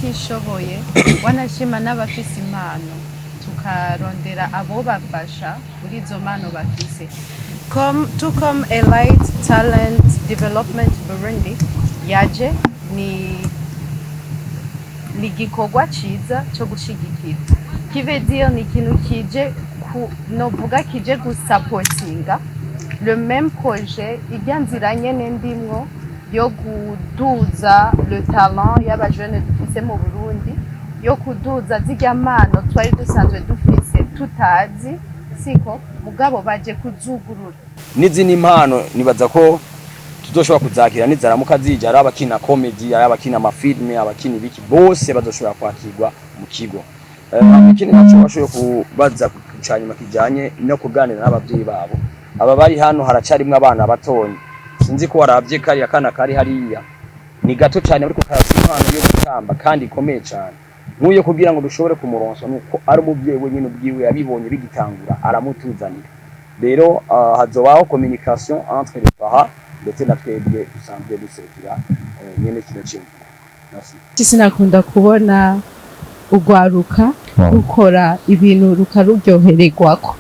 n'abatishoboye wanashima n'abafise impano tukarondera abo bafasha muri izo mpano bafise tout comme Elite Talent Development Burundi yaje ni igikorwa ciza cyo gushigikira kive dire ni ikintu kije novuga kije gusapotinga le même projet ijya nyene ndimwo yo kuduza le talent y'abajene dufise mu Burundi yo kuduza zirya mpano twari dusanzwe dufise tutazi siko mugabo baje kuzugurura n'izindi impano nibaza ko tuzoshobora kuzakira nizaramuka zija ari abakina comedy ari abakina amafilme abakina ibiki bose bazoshobora kwakirwa mu kigo ikindi naco bashoboye kubaza kucanyuma kijanye no kuganira n'abavyeyi babo aba bari hano haracarimwe abana batonye sinzi ko waravye kari akana kari hariya ni gato cyane ariko karafite impano yo gutamba kandi ikomeye cyane nkuye kugira ngo dushobore kumuronsa nuko ari umuvyeyi wenyine ubwiwe yabibonye bigitangura aramutuzanira rero hazobaho communication entre les parents ndetse na twebwe dusanzwe dusekira nyene kino kintu sinakunda kubona ugwaruka rukora ibintu rukaruryohererwako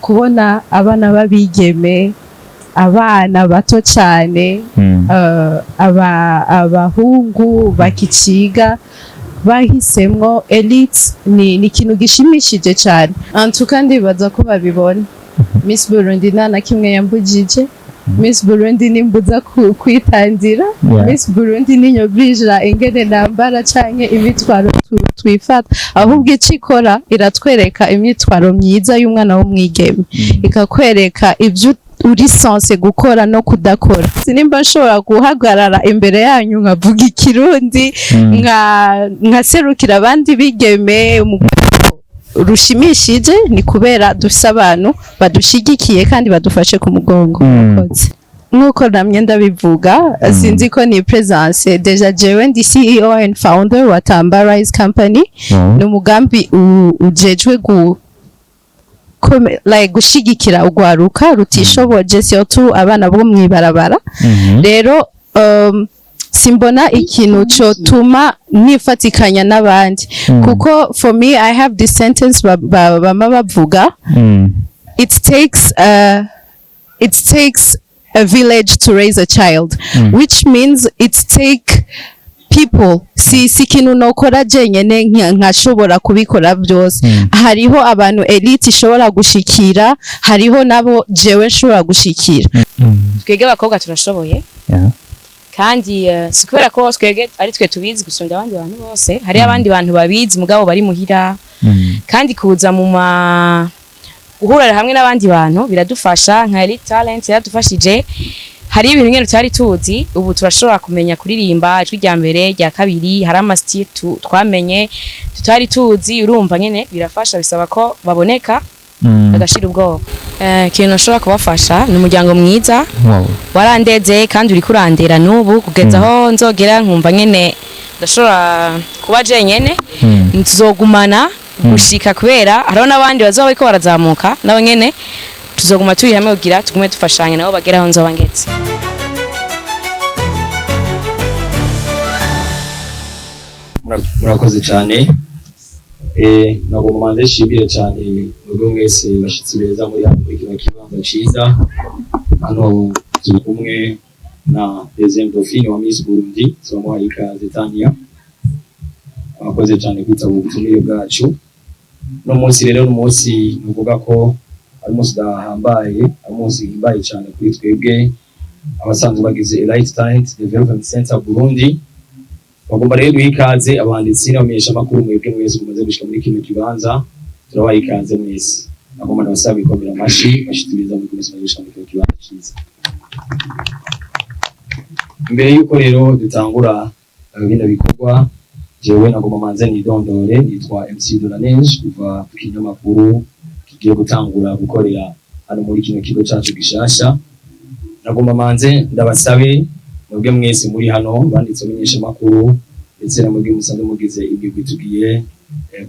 kubona abana babigeme abana bato cyane abahungu bakiciga bahisemwo Elite ni ikintu gishimishije cyane antuka ndibaza ko babibona Miss Burundi nana kimwe yambujije Miss Burundi nimbuza kwitangira Miss Burundi ninyobrijira ingene nambara canke imitwaro twifata ahubwo icikora iratwereka imyitwaro myiza y'umwana wo mwigeme ikakwereka ibyo uri sense gukora no kudakora sinimba nshobora guhagarara imbere yanyu nkavuga ikirundi nkaserukira abandi bigeme rushimishije ni kubera dufise abantu badushigikiye kandi badufashe ku mugongo nkuko namye ndabivuga sinzi ko ni presence deja jewe ndi CEO and founder wa Tamba Rise Company ni umugambi ujejwe gushigikira ugwaruka rutishoboje surtout abana bo mwibarabara rero simbona ikintu cyo tuma nifatikanya n'abandi kuko for me I have this sentence bama bavuga it takes a village to raise a child which means it take people si kintu nokora jenyene nkashobora kubikora byose hariho abantu Elite ishobora gushikira hariho nabo jewe nshobora gushikira twege abakobwa turashoboye kandi sikubera ko twege ari twe tubizi gusonda abandi bantu bose hari abandi bantu babizi mugabo bari muhira kandi kuza mu guhurira hamwe n'abandi bantu biradufasha nka Elite Talent yadufashije hari ibintu ngene tutari tuzi ubu turashobora kumenya kuririmba ijwi rya mbere rya kabiri hari amastyle twamenye tutari tuzi urumva ngene birafasha bisaba ko baboneka agashira ubwoba kintu nshobora kubafasha ni umuryango mwiza warandeze kandi uri kurandera n'ubu kugeza aho nzogera nkumva ngene ndashobora kuba jenyene ntuzogumana gushika kubera hariho n'abandi bazoba bariko barazamuka nabo ngene tuzoguma turi hamwe kugira tugume dufashanya nabo bageraho nzoba ngetse murakoze cyane nabo mande shibire cyane ubwo mwese bashitsi beza muri kino kibanza ciza hano turi kumwe na deuxième dauphine wa Miss Burundi somo ikaze Tania murakoze cyane kwitaba ubutumire bwacu no munsi rero n'umunsi nuvuga ko ari umunsi dahambaye umunsi himbaye cyane kuri twebwe abasanzwe bagize Elite Talent Development Center Burundi bagomba rero ikaze abanditsi n'abamenyesha makuru mwebwe mwese mumaze gushika muri kino kibanza turabaye ikaze mwese bagomba nabasaba bikomera amashi bashitiriza mu kumesa gushika muri kino kibanza cyiza mbere yuko rero dutangura bino bikorwa jewe nagomba manze nidondore nitwa MC Dolanege kuva ku kinyamakuru kigiye gutangura gukorera hano muri kino kigo cyacu gishasha nagomba manze ndabasabe mwebwe mwese muri hano banditse menyesha makuru ndetse na mwebwe musanzwe mugize ibigwi tugiye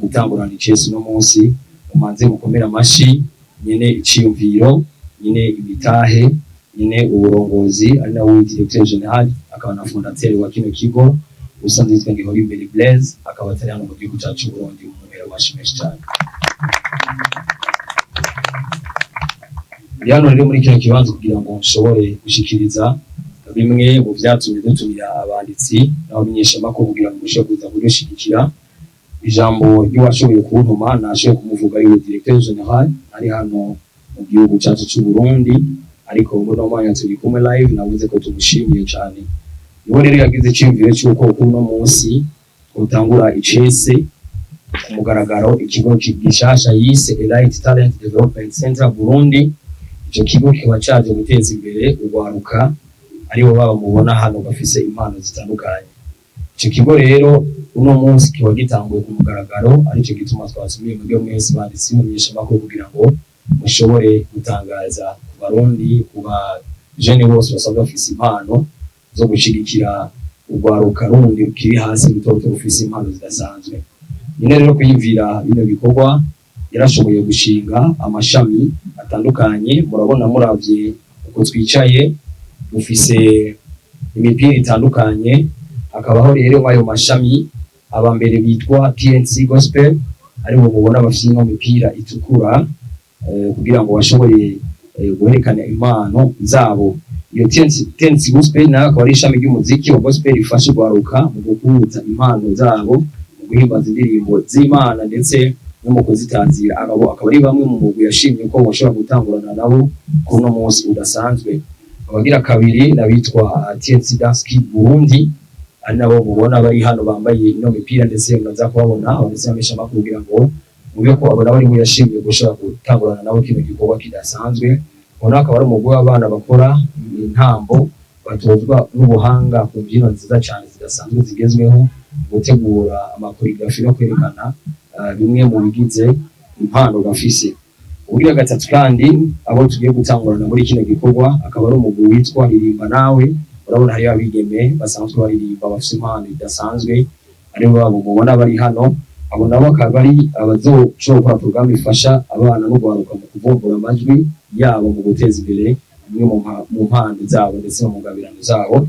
gutangurana icese no munsi mumanze mukomera amashi nyene iciyumviro nyene imitahe nyene uburongozi ari nawe directeur general akaba na fondateur wa kino kigo usanzwe yitwa Ngihorimbere Blaise, akaba atari hano mu gihugu cyacu Burundi, mu mpera mashimeshi cyane. Hano rero muri kino kibanza kugira ngo nshobore gushikiriza bimwe mu byatumye dutumira abanditsi n'abamenyeshamakuru kugira ngo mushobore kuza kudushigikira. Ijambo ry'uwashoboye kuntuma nashoboye kumuvuga ari directeur general ari hano mu gihugu cyacu cy'u Burundi, ariko muri no mwanya turi kumwe live navuze ko tumushimiye cyane. Niwe rero yagize icyumviro cy'uko kuno munsi utangura icese ku mugaragaro ikigo gishasha yise Elite Talent Development Center Burundi. Icyo kigo kiba cyaje guteza imbere urwaruka aribo baba mubona hano bafise impano zitandukanye. Icyo kigo rero uno munsi kiba gitanguye ku mugaragaro, aricyo gituma twasubiye mu byo mwese banditsi n'abamenyeshamakuru kugira ngo mushobore gutangaza ku Barundi, ku ba jeune bose basanzwe bafise impano zo gushigikira urwaruka rundi kiri hasi rutoto rufise impano zidasanzwe. Nyine rero kuyivira bino bikorwa yarashoboye gushinga amashami atandukanye. Murabona muravye uko twicaye dufise imipira itandukanye, akabaho rero ayo mashami abambere bitwa TNC Gospel ari bo mubona bafite ino mipira itukura kugira ngo bashobore guherekana impano zabo. Iyo TNC Gospel nayo akaba ari ishami ry'umuziki wa gospel rifasha urwaruka mu gukuza impano zabo, mu guhimbaza indirimbo z'Imana ndetse no mu kuzitazira. Akaba ari bamwe mu mugwi yashimye ko bashobora gutangurana nabo kuno munsi udasanzwe. Abagira kabiri nabitwa TNC Dance Kid Burundi, ari nabo mubona bari hano bambaye ino mipira ndetse munaza kubabona abanditsi n'abamenyeshamakuru kugira ngo mube ko abo nabo nibo yashimye gushobora gutangurana nabo kino gikorwa kidasanzwe. Ubona akaba ari umugwi w'abana bakora intambo batozwa n'ubuhanga ku mbyino nziza cyane zidasanzwe zigezweho, gutegura amakoreografi no kwerekana bimwe mu bigize impano bafise. Ubugira gatatu kandi abo tugiye gutangurana muri kino gikorwa akaba ari umugwi witwa Ririmba Nawe. Urabona hari abigeme basanzwe baririmba bafise impano idasanzwe, aribo babo mubona bari hano. Abo nabo akaba ari abazocokora program ifasha abana no guharuka mu kuvumbura amajwi yabo mu guteza imbere bimwe mu mpano zabo ndetse no mu ngabirano zabo.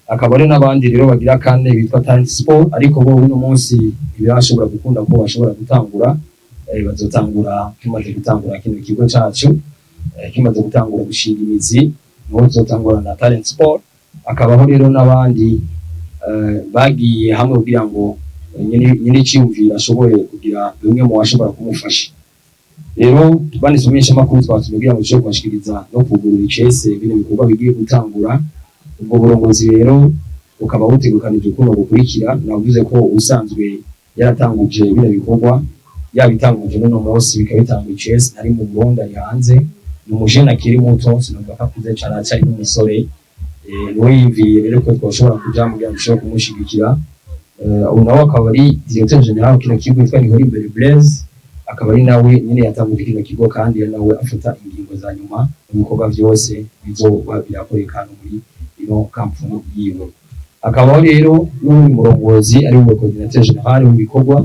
Akaba ari n'abandi rero bagira kane bitwa Talent Sport, ariko bo uno munsi ntibashobora gukunda ko bashobora gutangura. Bazotangura kimaze gutangura kino kigo cyacu, kimaze gutangura gushinga imizi niho tuzotangura na Talent Sport. Akabaho rero n'abandi bagiye hamwe kugira ngo nyine icyumvira ashobore kugira bimwe mu bashobora kumufasha. Rero banisumisha makuru twatumigira ngo dushobore kubashikiriza no kugurura icese bino bikorwa bigiye gutangura. Ubwo burongozi rero ukaba butegukanije ukuntu bukurikira. Navuze ko usanzwe yaratanguje bino bikorwa, yabitanguje no munsi bikabitanga icese ari mu Burundi ari hanze. Ni umujene akiri muto, sinavuga ko akuze cyane, ari n'umusore. Niwe yimviye rero ko twashobora kuja mu gihe dushobora kumushigikira. Ubu nawe akaba ari directeur general kino kigo yitwa Ngihorimbere Blaise, akaba ari nawe nyine yatanguje kino kigo kandi nawe afata ingingo za nyuma mu bikorwa byose bizoba birakoreka muri ino kampuni yiwe. Akabaho rero n'undi murongozi ari we coordinateur general w'ibikorwa,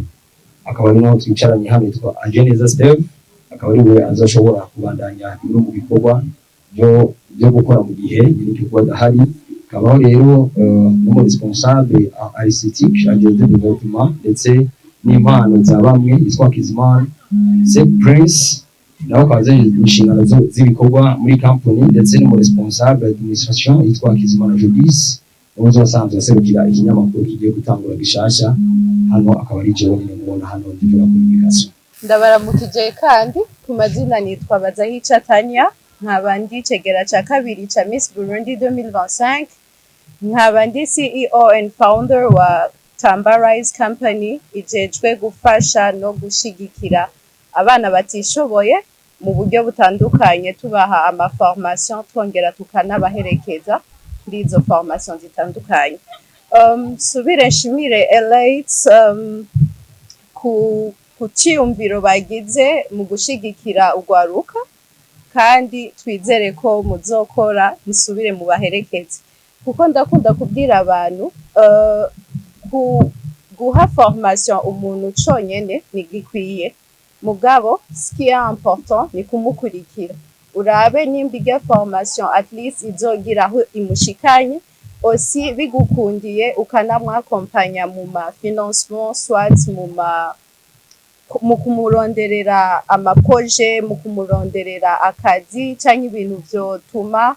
akaba ari nawe twicaranye hano yitwa Ageneza Steve, akaba ari we azoshobora kubandanya bimwe mu bikorwa byo gukora mu gihe nyine igikorwa dahari. Akabaho rero n'umu responsable ICT chargé de développement ndetse n'impano za bamwe yitwa Kizimana Prince, nawe akaza inshingano z'ibikorwa muri company ndetse n'umu responsable administration yitwa Kizimana Judis, uzo asanzwe aserukira ikinyamakuru kigiye gutangura gishasha hano. Akaba ari jewe nyine mubona hano ndivura communication. Ndabaramukije kandi ku mazina nitwa Bazahica Tanya, nkaba ndi cegera ca kabiri ca Miss Burundi 2025, nkaba ndi CEO and founder wa Tamba Rise Company ijejwe gufasha no gushigikira abana batishoboye mu buryo butandukanye, tubaha ama formation twongera tukanabaherekeza kuri izo formation zitandukanye. Subire nshimire Elite ku ciyumviro bagize mu gushigikira urwaruka, kandi twizere ko muzokora musubire mu baherekeze, kuko ndakunda kubwira abantu guha formation umuntu conyene ntigikwiye, mugabo ce qui est important ni kumukurikira, urabe nimba irya formation at least izogira aho imushikanye, aussi bigukundiye ukanamwakompanya mu ma financement soit mu kumuronderera amaproje, mu kumuronderera akazi canke ibintu vyotuma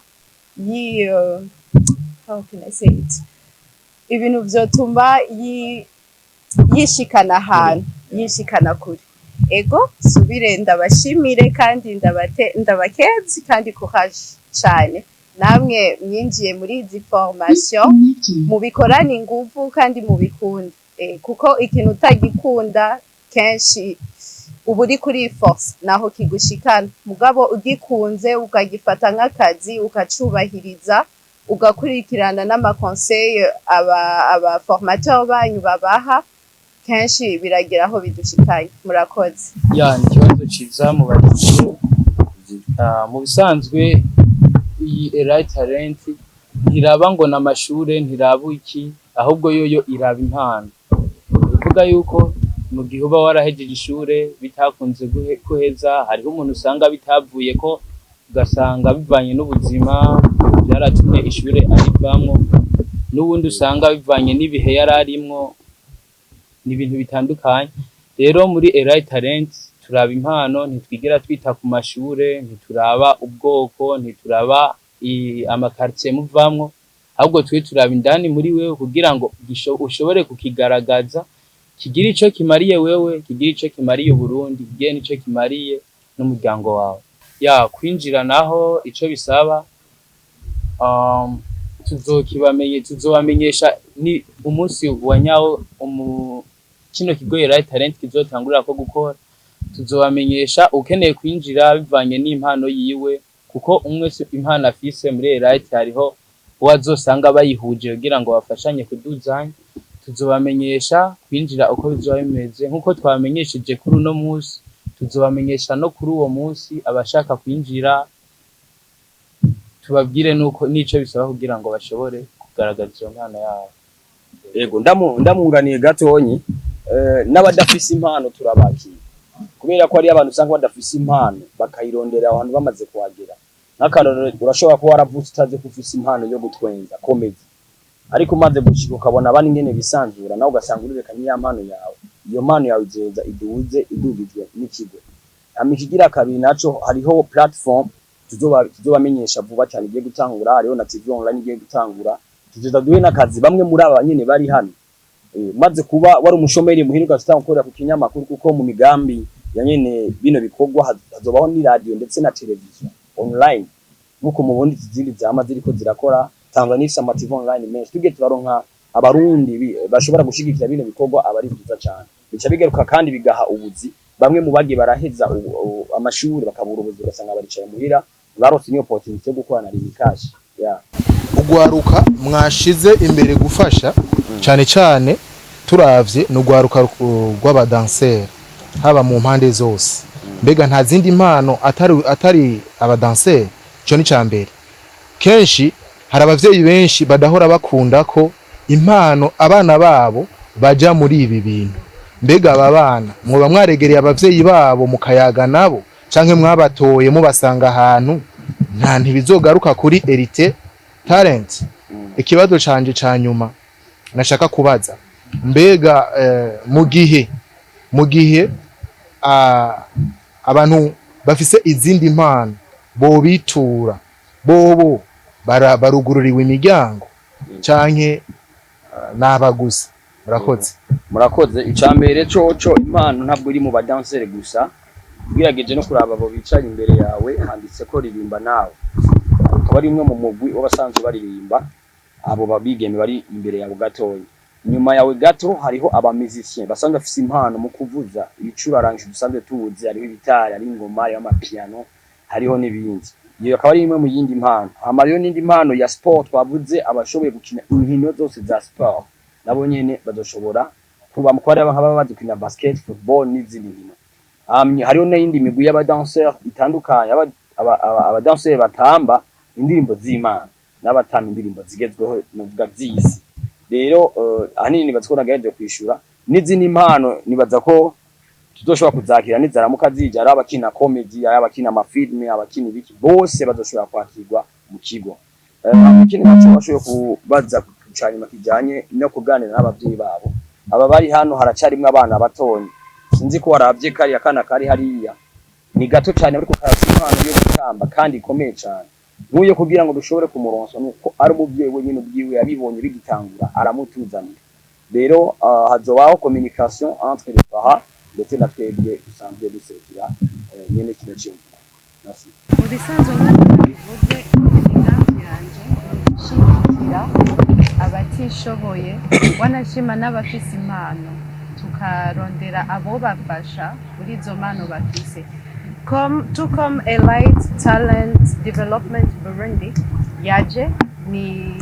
how can I say it? Ibintu vyotuma yishikana ahantu, yishikana kure. Ego subire ndabashimire kandi ndabakezi kandi courage cyane. Namwe mwinjiye muri izi formation mubikorana ingufu kandi mubikunda, kuko ikintu utagikunda kenshi uba uri kuri force naho kigushikana, mugabo ugikunze ukagifata nk'akazi ukacubahiriza ugakurikirana n'amakonseil aba formateur banyu babaha, kenshi biragira aho bidushikanye. Murakoze. Ni ikibazo ciza mu bagizi. Mu bisanzwe iyi Elite Talent ntiraba ngo n'amashure, ntiraba iki, ahubwo yoyo iraba impano. Bivuga yuko mu gihe uba warahejeje ishure bitakunze guheza, hariho umuntu usanga bitavuye ko, ugasanga bivanye n'ubuzima byaratumye ishure arivamwo, n'ubundi usanga bivanye n'ibihe yararimwo, n'ibintu bitandukanye. Rero muri Elite Talent turaba impano, ntitwigera twita ku mashure, ntituraba ubwoko, ntituraba amakartier muvamwo, ahubwo twe turaba indani muri wewe kugira ngo ushobore kukigaragaza, kigira ico kimariye wewe, kigira ico kimariye Burundi, kigira nico kimariye n'umuryango wawe. Kwinjira naho ico bisaba tuzobamenyesha ni umunsi wa nyawo kino kigo Elite Talent kizotangurira ko gukora. Tuzobamenyesha ukeneye kwinjira bivanye n'impano yiwe, kuko umwe impano afise muri Elite hariho uwazosanga bayihuje kugira ngo bafashanye kuduzanya. Tuzobamenyesha kwinjira uko bizoba bimeze, nkuko twamenyesheje kuri uno munsi, tuzobamenyesha no kuri uwo munsi abashaka kwinjira, tubabwire nuko nico bisaba kugira ngo bashobore kugaragaza iyo mpano yabo. Yego ndamunganiye gatonyi, n'abadafise impano turabakira, kubera ko ari abantu usanga badafise impano bakayirondera abantu bamaze kuhagera. N'akarorero urashobora kuba waravutse utazi ko ufise impano yo gutwenza comedy, ariko umaze gushika ukabona abandi ngene bisanzura, nawe ugasanga urerekanye ya mpano yawe. Iyo mpano yawe izoza idugijwe n'ikigo. Ikigira kabiri naco, hariho platform tuzobamenyesha vuba cyane igiye gutangura, hariho na TV online igiye gutangura. Tuzoza duhe n'akazi bamwe muri aba nyene bari hano, maze kuba wari umushomeri muhiruka gukorera ku kinyamakuru, kuko mu migambi ya nyene bino bikorwa hazobaho ni radio ndetse na television online, nkuko mubundi izindi zama ziriko zirakora. Tanzania ifise ama TV online menshi, tugiye turaronka abarundi bashobora gushigikira bino bikorwa, abari byiza cyane. Bica bigaruka kandi bigaha ubuzi bamwe mu bagiye baraheza amashuri bakabura ubuzi, ugasanga baricaye muhira, barose niyo opportunity yo gukorana na Rimikashi. Ugwaruka mwashize imbere gufasha cyane cyane turavye n'ugwaruka rw'abadanseri haba mu mpande zose. Mbega nta zindi mpano atari abadanseri? Cyo ni cyambere. Kenshi hari abavyeyi benshi badahora bakunda ko impano abana babo baja muri ibi bintu. Mbega aba bana mwoba mwaregereye abavyeyi babo mukayaga nabo, canke mwabatoye mubasanga ahantu nta ntibizogaruka kuri Elite Talent? Ikibazo canje ca nyuma nashaka kubaza, mbega mu gihe abantu bafise izindi mpano bo bitura bobo barugururiwe imiryango canke nabagusa? Murakoze. Icambere coco impano ntabwo iri mu badanseri gusa, bwirageje no kuraba abo bicaye imbere yawe handitse ko ririmba nawe, akaba ari imwe mu mugwi w'abasanzwe baririmba, abo babigeme bari imbere yawe gatoya. Nyuma yawe gato hariho aba musiciens basanzwe bafise impano mu kuvuza ibicurarangisho dusanzwe tuzi, hariho ibitari, ari ingoma, y'amapiano, hariho n'ibindi. Iyo akaba ari imwe mu yindi impano. Hariho n'indi impano ya sport twavuze, abashoboye gukina inkino zose za sport nabo nyene bazoshobora kuba mu kwari nk'aba bazi gukina basket, football n'izindi nkino. Hariho n'indi migwi y'abadanseurs itandukanye, abadanseurs batamba indirimbo z'Imana n'abatamba indirimbo zigezweho n'uvuga by'isi. Rero ahanini nibaza ko nagaje kwishura n'izindi impano, nibaza ko tuzoshobora kuzakira nizaramuka zija, ari abakina comedy, ari abakina amafilme, abakina ibiki, bose bazoshobora kwakirwa mu kigo. ikindi naco bashoboye kubaza kucanyuma kijanye no kuganira n'abavyeyi babo aba bari hano haracarimwe abana batonye sinzi ko waravye kari akana kari hariya ni gato cyane ariko karafite impano yo gutamba kandi ikomeye cyane nk'uyo kugira ngo dushobore kumuronsa nuko ari umuvyeyi wenyine ubwiwe yabibonye bigitangura aramutuzanira rero hazobaho communication entre les parents ndetse na twebwe dusanzwe dusekira nyene kino kintu merci mu bisanzwe nk'abivuze imigambi yanje gushigikira abatishoboye wanashima n'abafise impano tukarondera abo bafasha muri izo mpano bafise comme Elite Talent Development Burundi yaje ni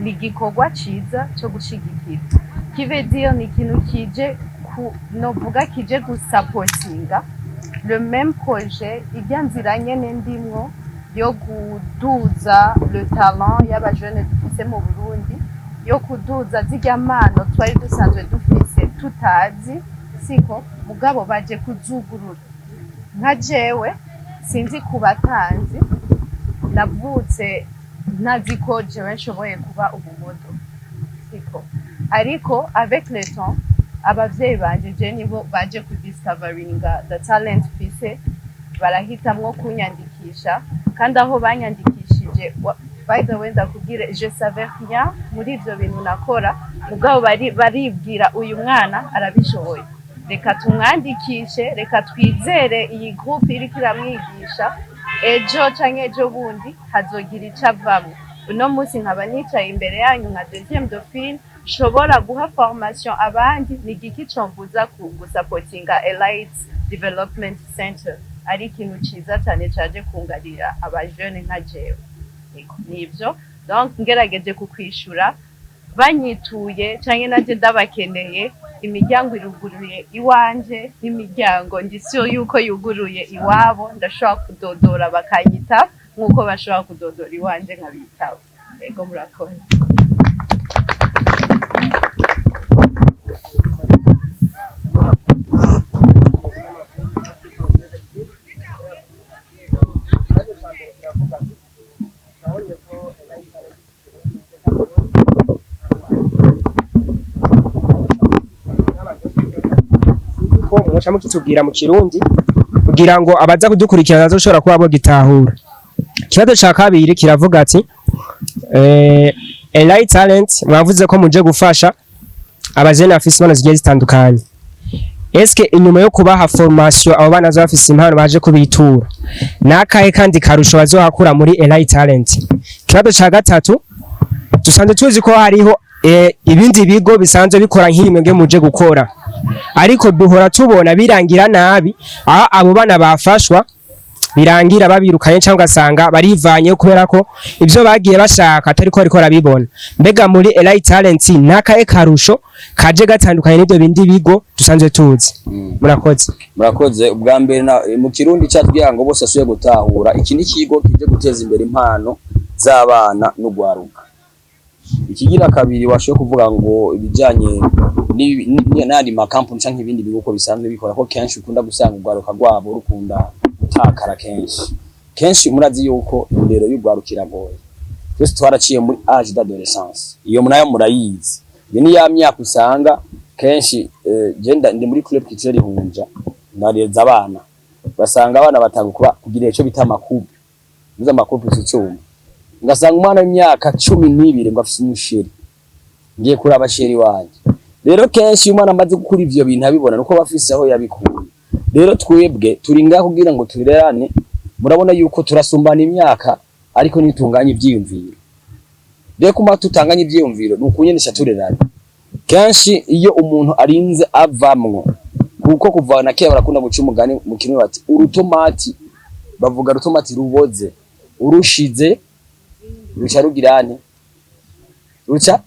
igikorwa ciza cyo gushigikira kivedio ni ikintu kije novuga kije gusapotinga le même projet ibyanzira nyene ndimwo yo kuduza le talent y'abajene dufise mu Burundi yo kuduza zirya mpano twari dusanzwe dufise tutazi siko mugabo baje kuzugurura nka jewe sinzi kubatanzi navutse ntazi ko jewe nshoboye kuba umumodo siko ariko avec le temps abavyeyi banje je nibo baje kudiscoveringa the talent mfise barahitamwo kunyandikisha kandi aho banyandikishije by the way ndakubwire je savais rien muri ivyo bintu nakora mugabo baribwira uyu mwana arabishoboye reka tumwandikishe reka twizere iyi groupe iriko iramwigisha ejo canke ejo bundi hazogira icavamwo uno munsi nkaba nicaye imbere yanyu nka deuxième dauphine shobora guha formation abandi ni igiki combuza gusapotinga Elite Development Center ari ikintu ciza cyane caje kungarira abajene nka jewe nivyo donc ngerageje kukwishura banyituye canke naje ndabakeneye imiryango iruguruye iwanje n'imiryango ndisiyo yuko yuguruye iwabo ndashobora kudodora bakanyita nkuko bashobora kudodora iwanje nkabitabo ego murakoze muca mukitubwira mu kirundi kugira ngo abaza kudukurikirana azoshobora kuba bogitahura. Ikibazo ca kabiri kiravuga ati Elite Talent mwavuze ko muje gufasha abajene bafise impano zigiye zitandukanye. Eske inyuma yo kubaha formation abo bana zo bafise impano baje kubitura nakahe kandi karusho bazohakura muri Elite Talent. Ikibazo ca gatatu dusanzwe tuzi ko hariho ibindi bigo bisanzwe bikora nk'imwe muje gukora ariko duhora tubona birangira nabi abo bana bafashwa birangira babirukanye cyangwa gasanga barivanye kubera ko ivyo bagiye bashaka atari ko ariko rabibona. Mbega muri Elite Talent nakahe karusho kaje gatandukanye n'ibyo bindi bigo dusanzwe tuzi. Murakoze ubwa mbere mu kirundi cyatwiye ngo bose asuye gutahura iki ni kigo kije guteza imbere impano z'abana no gwaruka. Ikigira kabiri washoye kuvuga ngo ibijanye n'andi makampuni canke ibindi bigo ko bisanzwe bikora ko kenshi ukunda gusanga ugwaruka rwabo rukunda gutakara kenshi murazi yuko indero y'ugwarukira goye twese twaraciye muri âge d'adolescence iyo munayo murayizi iyo ni ya myaka usanga kenshi genda ndi muri club kiteri hunja ndareza abana basanga abana batanga kuba kugira ico bita makupe muza makupe cy'icuma ngasanga umwana w'imyaka 12 ngo afise umusheri ngiye kuri abasheri wanje rero kenshi umwana amaze gukura ivyo bintu abibona nuko bafise aho yabikuye rero twebwe turi ngaho kugira ngo turerane murabona yuko turasumbana imyaka ariko nitunganye ivyiyumviro rero kuma tutanganye ivyiyumviro nukunyenesha turerane kenshi iyo umuntu arinze avamwo kuko kuvana kera barakunda guca umugani mu kinwe bati urutomati bavuga rutomati ruboze urushize ruca rugirane ruca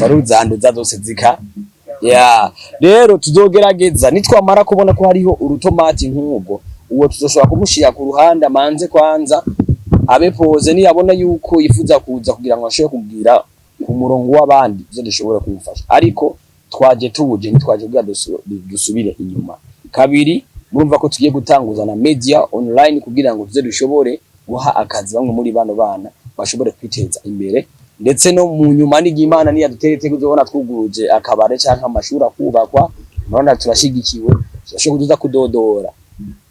ruzanduza zose zika rero tuzogerageza nitwamara kubona ko hariho urutomati nk'ubwo uwo tuzoshobora kumushira ku ruhande amanze kwanza abe pose niyabona yuko yifuza kuza kugira ngo ashobore kubwira ku murongo w'abandi byo dushobora kumufasha ariko twaje tuje nitwaje bwa dusubire inyuma kabiri murumva ko tugiye gutanguza na media online kugira ngo tuze dushobore guha akazi bamwe muri bano bana bashobore kwiteza imbere ndetse no mu nyuma n'igimana niya duterete kuzobona twuguruje akabare canke amashuri akubakwa none turashigikiwe turashobora kuza kudodora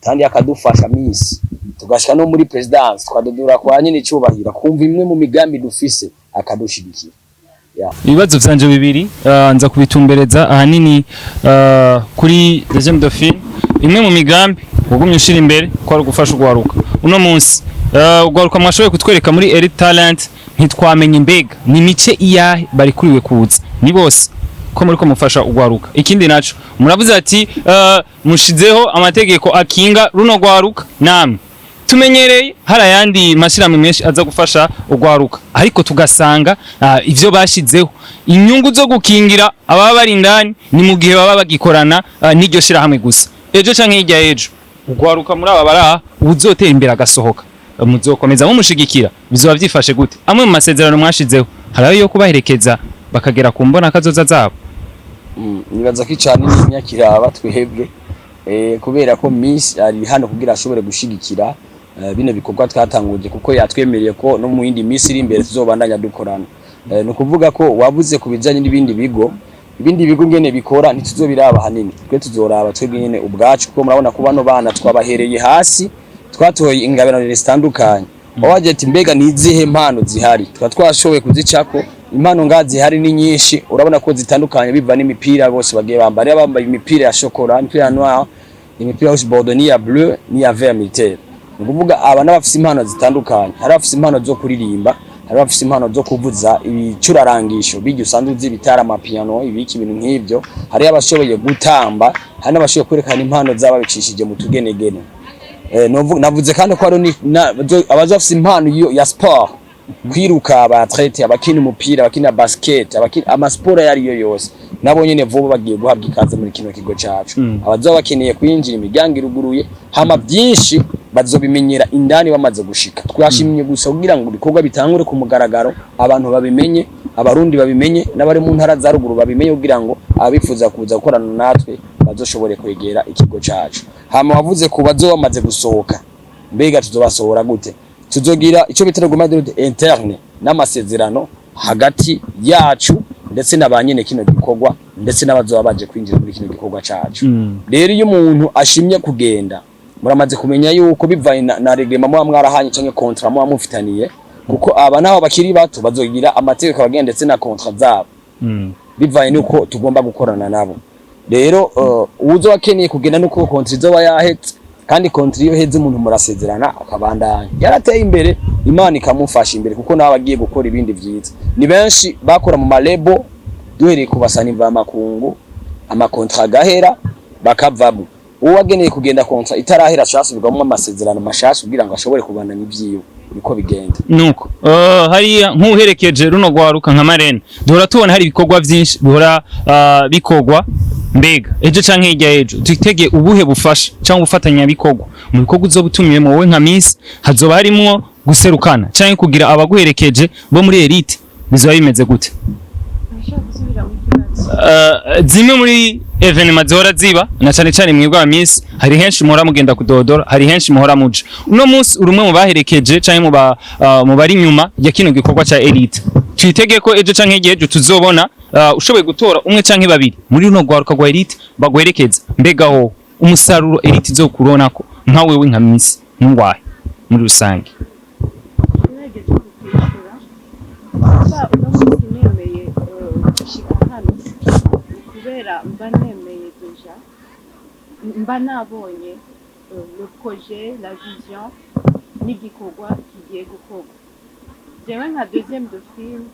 kandi akadufasha misi tugashika no muri presidence twadodora kwa nyine icubahira kumva imwe mu migambi dufise akadushigikira. Ibibazo vyanje bibiri nza kubitumbereza ahanini kuri deuxième dauphine. Imwe mu migambi ugumye ushira imbere ko ari gufasha ugwaruka uno munsi ugwaruka mwashoboye kutwereka muri Elite Talent ntitwamenye mbega ni mice iyahe bari kuriwe kuza ni bose ko muri ko mufasha ugwaruka. Ikindi naco muravuze ati mushizeho amategeko akinga runo gwaruka namwe tumenyereye hari ayandi mashirahamwe menshi aza gufasha ugwaruka ariko tugasanga ivyo bashizeho inyungu zo gukingira ababa bari indani ni mu gihe baba bagikorana n'iryo shirahamwe gusa ejo canke hirya ejo ugwaruka muri aba baraha uzotera imbere agasohoka muzokomeza mumushigikira bizoba vyifashe gute amwe mu masezerano mwashizeho harayo yo kubaherekeza bakagera ku mbona kazoza zabo. Nibaza ko cyane n'imyakiraba twehebwe kubera ko Miss ari hano kugira ashobore gushigikira bino bikorwa twatanguje kuko yatwemereye ko no mu yindi Miss iri imbere tuzobandanya dukorana. No kuvuga ko wabuze kubijanye n'ibindi bigo ngene bikora ntituzobiraba hanini twe tuzoraba twebwe nyene ubwacu kuko murabona ko bano bana twabahereye hasi twatoye ingabirano zitandukanye waje ati mbega nizihe mpano zihari twashoboye kuzicako impano ngazi hari ni nyinshi urabona ko zitandukanye biva n'imipira bose bagiye bambaye imipira ya chocolat imipira noir imipira ya bordeaux ni ya bleu ni ya vert militaire nguvuga aba n'abafise impano zitandukanye hari abafise impano zo kuririmba hari abafise impano zo kuvuza ibicurarangisho bijye usanzwe uzi bitara amapiano ibiki ibintu nk'ibyo hari abashoboye gutamba hari n'abashoboye kwerekana impano z'ababicishije mu tugenegene navuze kandi ko ari abazafise impano ya sport kwiruka abatrete abakina umupira abakina basket abakina amasport yari yose nabo nyene vuba bagiye guhabwa ikaze muri kino kigo cacu abazoba bakeneye kwinjira imiryango iruguruye hama byinshi bazobimenyera indani bamaze gushika twashimye gusa kugira ngo bikorwa bitangure ku mugaragaro abantu babimenye abarundi babimenye n'abari mu ntara za ruguru babimenye kugira ngo abifuza kuza gukorana natwe bazoshobore kwegera ikigo cacu hama wavuze ko bazoba bamaze gusohoka mbega tuzobasohora gute tuzogira ico bitera gomade interne n'amasezerano hagati yacu ndetse nabanyene kino gikorwa ndetse n'abazoba baje kwinjira muri kino gikorwa cacu rero iyo umuntu ashimye kugenda muramaze kumenya yuko bivaye na reglement mwa mwarahanye canke contrat mwa mufitaniye kuko aba naho bakiri bato bazogira amategeko abagenda ndetse na contrat zabo bivaye nuko tugomba gukorana nabo rero uzo wakeneye kugenda nuko contrat zoba yahetse kandi kontri yo heze umuntu murasezerana akabandanya yarateye imbere Imana ikamufasha imbere kuko nawe agiye gukora ibindi vyiza ni benshi bakora mu malebo duhereye kubasana imva makungu amakontra gahera bakavamo uwageneye kugenda kontra itarahera cyasubirwamo amasezerano mashasha kugira ngo ashobore kubandanya ivyiwe niko bigenda nuko hari nk'uherekeje runo gwaruka nka Marene duhora tubona hari ibikorwa vyinshi bihora bikogwa mbega ejo canke hirya ejo tutege ubuhe bufasha canke ubufatanya bikorwa mu bikorwa uzobutumiyemo wowe nka Miss hazoba harimo guserukana canke kugira abaguherekeje bo muri Elite bizoba bimeze gute? Zimwe muri evenement zihora ziba na cane cane mwebwe wa Miss hari henshi muhora mugenda kudodora hari henshi muhora muje uno munsi urumwe mu baherekeje canke mu bari nyuma ya kino gikorwa ca Elite twitege ko ejo canke hirya ejo tuzobona ushoboye gutora umwe canke babiri muri runo gwaruka gwa Elite bagwerekeza mbega ho umusaruro Elite izokuronako nka wewe nka Miss n'ungwahe muri rusange? Kubera mba nemeye deja mba nabonye le projet la vision n'igikorwa kigiye gukorwa jewe nka deuxième dauphine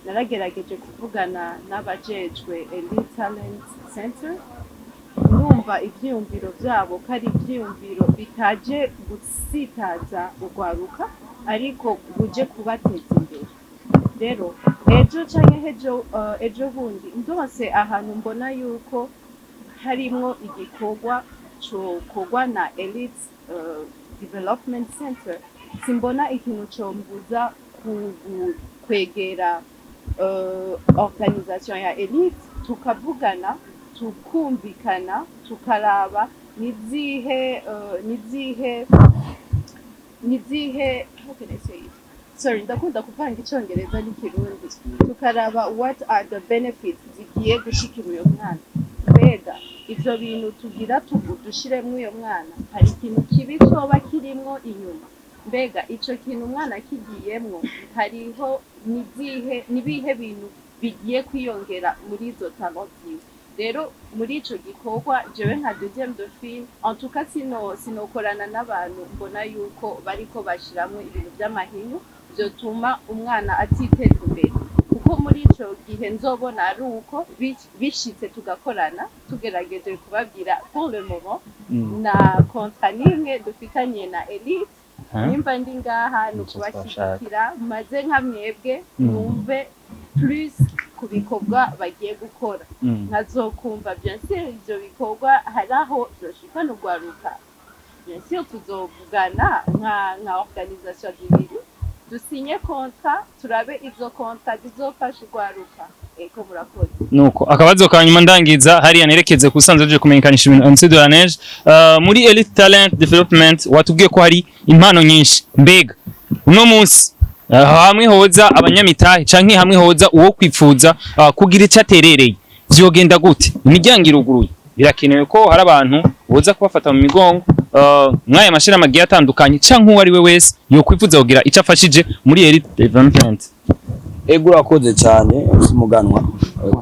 naragerageje kuvugana n'abajejwe Elite Talent Center numva ivyiyumviro vyabo ko ari ivyiyumviro bitaje gusitaza ugwaruka ariko buje kubateza imbere rero ejo canke ejo bundi ndose ahantu mbona yuko harimwo igikorwa cyo kogwa na Elite Development Center simbona ikintu cyo mbuza kwegera organisation ya Elite tukavugana tukumvikana tukaraba nizihe, how can I say it? Sorry, ndakunda kuvanga icongereza n'ikirundi. Tukaraba what are the benefits zigiye gushikira uyo mwana. Mbega ivyo bintu tugira dushiremwo uyo mwana, hari ikintu kibi coba kirimwo inyuma. Mbega ico kintu umwana kigiyemwo, hariho nibihe bintu bigiye kwiyongera muri izo talent ziwe. Rero muri ico gikorwa jewe nka deuxième dauphine en tout cas sinokorana n'abantu mbona yuko bariko bashiramwe ibintu by'amahinyu byotuma umwana atiteza imbere, kuko muri ico gihe nzobona ari uko bishitse tugakorana tugerageje kubabwira pour le moment na contrat nimwe dufitanye na Elite nimba ndi ngaha nukubashyigikira maze nka mwebwe numve plus ku bikorwa bagiye gukora nkazokumva bien sûr ivyo bikorwa haraho zoshika n'ugwaruka bien sûr tuzovugana nka organisation zibiri dusinye contrat turabe izo contrat zizofasha ugwaruka eko murakoze nuko akabazo ka nyuma ndangiza hariya nerekeze kusanzwe je kumenyekanisha ibintu Anse de la Neige muri Elite Talent Development watubwiye ko hari impano nyinshi mbega uno munsi hamwe hoza abanyamitahe canke hamwe hoza uwo kwipfuza kugira icyo aterereye vyogenda gute imiryango iruguruye birakenewe ko hari abantu boza kubafata mu migongo mwaya mashira magiye atandukanye canke uwo ari we wese yo kwipfuza kugira icyo afashije muri Elite Development. Ego urakoze cyane umuganwa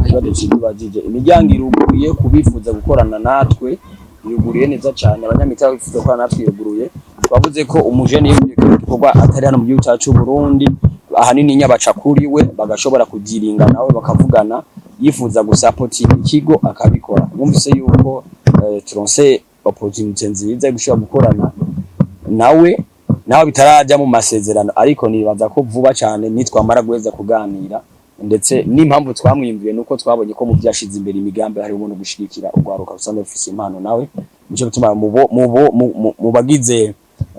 kibazo kibajije imiryango iruguruye kubifuza gukorana natwe iruguruye neza cyane abanyamitahe bifuza gukorana natwe iruguruye twavuze ko umujene y'igikorwa atari hano mu gihugu cyacu Burundi ahanini nyabaca kuri we bagashobora kugiringa nawe bakavugana yifuza gusapoti ikigo akabikora mwumvise yuko turonse opportunity nziza gushobora gukorana nawe bitarajya mu masezerano ariko nibaza ko vuba cyane nitwamara guheza kuganira ndetse n'impamvu twamwimbiye nuko twabonye ko mu byashize imbere imigambi hari umuntu gushigikira ugwaruka usanzwe ufise impano nawe nico bituma mu bagize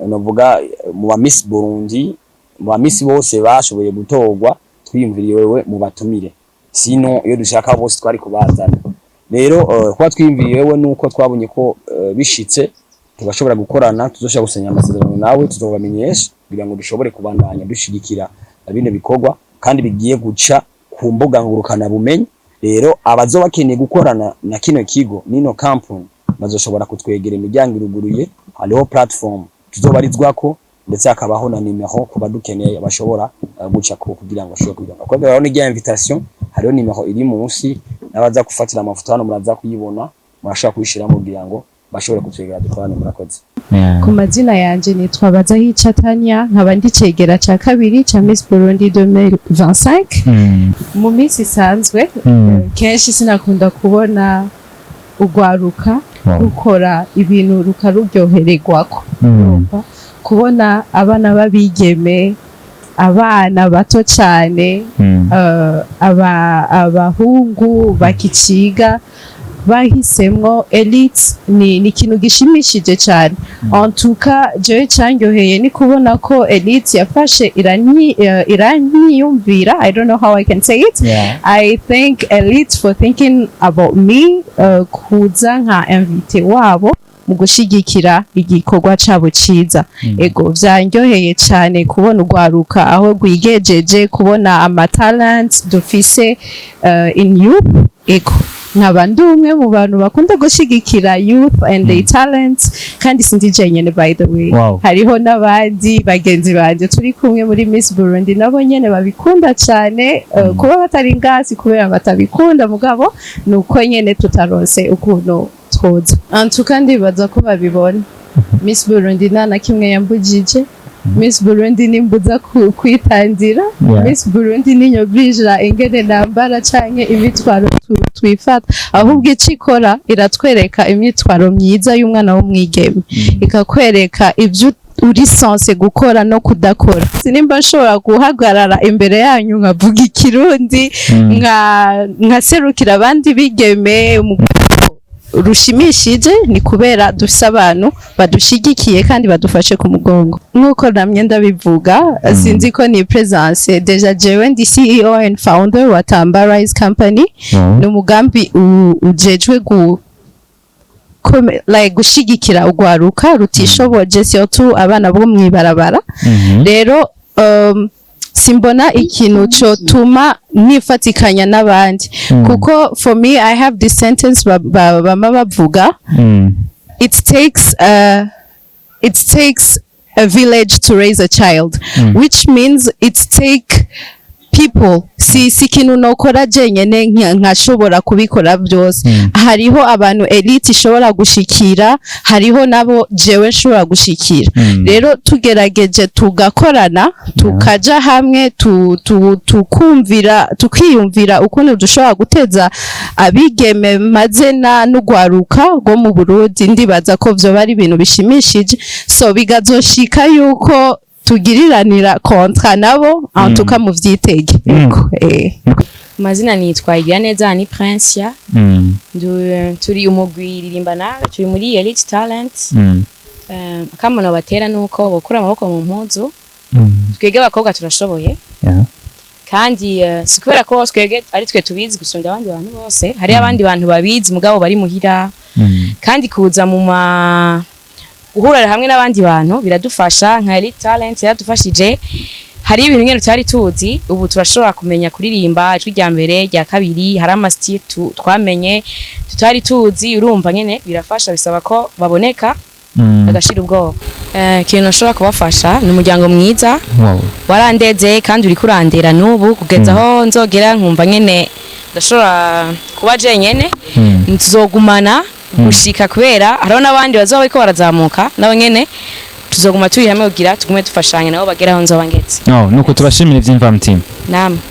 novuga mu ba Miss Burundi mu ba Miss bose bashoboye gutorwa twiyumviriye wewe mu batumire sino iyo dushaka bose twari kubazana rero kwa twiyumviriye wewe nuko twabonye ko bishitse tugashobora gukorana tuzoshaka gusenya amasezerano nawe tuzobamenyesha kugira ngo dushobore kubandanya dushigikira bino bikorwa kandi bigiye guca ku mbuga ngurukana bumenyi rero abazoba bakeneye gukorana na kino kigo nino company bazoshobora kutwegera imiryango iruguruye hariho platform tuzobarizwako ndetse akabaho na nimero kuba dukeneye bashobora guca ko kugira ngo ashobore kugira ngo rero ni invitation hariho nimero iri munsi nabaza kufatira amafoto hano muraza kuyibona murashaka kuyishira mu kugira ngo bashobore kutwegera dukorane murakoze. Ku mazina yanje nitwa Bazahica Tania nkaba ndi cegera ca kabiri ca Miss Burundi 2025 mu minsi isanzwe kenshi sinakunda kubona ugwaruka gukora ibintu rukaruryohererwako kubona abana babigeme abana bato cyane abahungu bakiciga bahisemwo Elite ni ikintu gishimishije cyane en tout cas je cyanyoheye ni kubona ko Elite yafashe iranyiyumvira I don't know how I can say it I thank Elite for thinking about me kuza nka invité wabo mu gushigikira igikorwa cabo ciza ego vyanyoheye cyane kubona ugwaruka aho rwigejeje kubona ama talents dufise in youth ego nkaba ndumwe mu bantu bakunda gushigikira youth and the talents kandi sindije nyene by the way hariho n'abandi bagenzi banje turi kumwe muri Miss Burundi nabo nyene babikunda cyane kuba batari ngasi kubera batabikunda mugabo nuko nyene tutaronse ukuntu twoza antuka ndibaza ko babibona Miss Burundi nana kimwe yambujije Miss Burundi nimbuza kwitandira Miss Burundi ninyobija ingene nambara canke imitwaro twifata ahubwo icikora iratwereka imitwaro myiza y'umwana wo mwigeme ikakwereka ibyo uri sense gukora no kudakora sinimba nshobora guhagarara imbere yanyu nkavuga ikirundi nkaserukira abandi bigeme rushimishije ni kubera dufise abantu badushigikiye kandi badufashe ku mugongo nkuko namye ndabivuga sinzi ko ni presence deja jewe ndi CEO and founder wa Tamba Rise Company no mugambi ujejwe like gushigikira ugwaruka rutishoboje surtout abana bo mwibarabara rero simbona ikintu cyo tuma nifatikanya n'abandi kuko for me I have this sentence bama bavuga it takes a village to raise a child which means it take people si kintu nokora jenyene nkashobora kubikora byose hariho abantu elite ishobora gushikira hariho nabo jewe nshobora gushikira rero tugerageje tugakorana tukaja hamwe tukiyumvira ukuntu dushobora guteza abigeme mazena n'ugwaruka rwo mu Burundi ndibaza ko vyo bari ibintu bishimishije so bigazoshika yuko tugiriranira kontra nabo antuka mu vyitege mazina nitwa Igiraneza ni Prince turi umugwiririmbana turi muri Elite Talent akamono batera nuko bokura amaboko mu mpuzu twege abakobwa turashoboye kandi sikubera ko twege ari twe tubizi gusumba abandi bantu bose hari abandi bantu babizi mugabo bari muhira kandi kuza mu guhurira hamwe n'abandi bantu biradufasha nka Elite Talent yadufashije hari ibintu ngene tutari tuzi ubu turashobora kumenya kuririmba ijwi rya mbere rya kabiri hari amastyle twamenye tutari tuzi urumva ngene birafasha bisaba ko baboneka agashira ubwoba kintu nshobora kubafasha ni umuryango mwiza warandeze kandi uri kurandera n'ubu kugeza aho nzogera nkumva ngene ndashobora kuba jenyene ntuzogumana gushika kubera hariho n'abandi bazoba bariko barazamuka nabo nyene tuzoguma turi hamwe kugira tugume dufashanya nabo bageraho nzoba ngetse nuko tubashimira ivy'imva mutima namwe